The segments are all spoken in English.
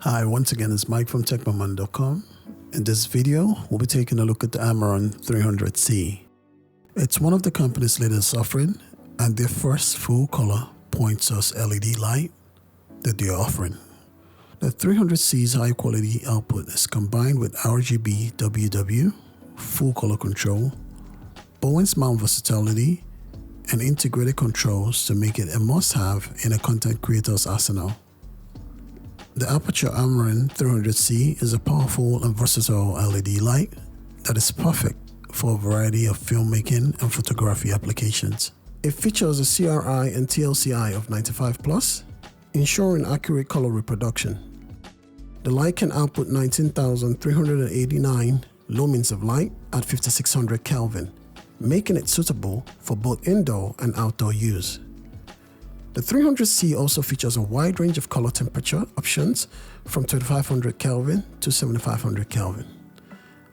Hi, once again, it's Mike from techmamoney.com. In this video, we'll be taking a look at the Amaran 300c. It's one of the company's latest offering and their first full color point source LED light that they are offering. The 300c's high quality output is combined with RGB WW, full color control, Bowen's mount versatility, and integrated controls to make it a must-have in a content creator's arsenal. The Aputure Amaran 300c is a powerful and versatile LED light that is perfect for a variety of filmmaking and photography applications. It features a CRI and TLCI of 95+, ensuring accurate color reproduction. The light can output 19,389 lumens of light at 5600 Kelvin, making it suitable for both indoor and outdoor use. The 300c also features a wide range of color temperature options from 2500 Kelvin to 7500 Kelvin,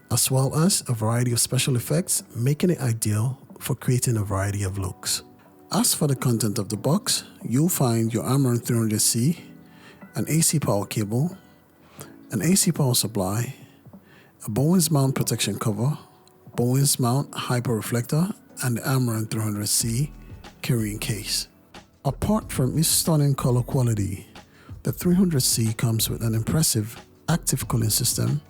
as well as a variety of special effects, making it ideal for creating a variety of looks. As for the content of the box, you'll find your Amaran 300c, an AC power cable, an AC power supply, a Bowen's mount protection cover, Bowen's mount hyper reflector, and the Amaran 300c carrying case. Apart from its stunning color quality, the 300c comes with an impressive active cooling system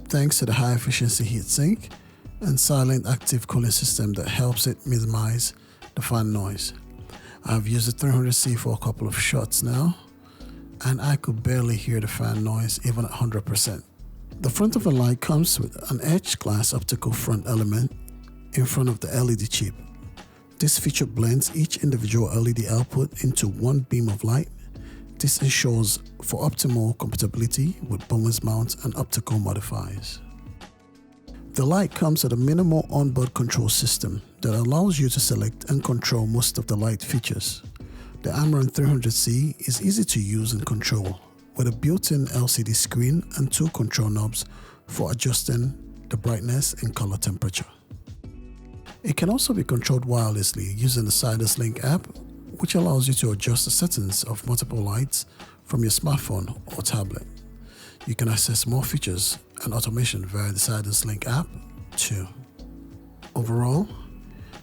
thanks to the high efficiency heatsink and silent active cooling system that helps it minimize the fan noise. I've used the 300c for a couple of shots now, and I could barely hear the fan noise even at 100%. The front of the light comes with an etched glass optical front element in front of the LED chip. This feature blends each individual LED output into one beam of light. This ensures for optimal compatibility with Bowen's mounts and optical modifiers. The light comes with a minimal onboard control system that allows you to select and control most of the light features. The Amaran 300c is easy to use and control, with a built-in LCD screen and two control knobs for adjusting the brightness and color temperature. It can also be controlled wirelessly using the Sidus Link app, which allows you to adjust the settings of multiple lights from your smartphone or tablet. You can access more features and automation via the Sidus Link app too. Overall,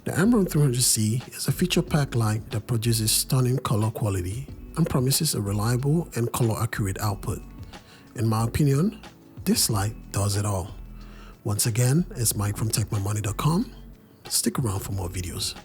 the Amaran 300c is a feature-packed light that produces stunning color quality and promises a reliable and color-accurate output. In my opinion, this light does it all. Once again, it's Mike from techmamoney.com. Stick around for more videos.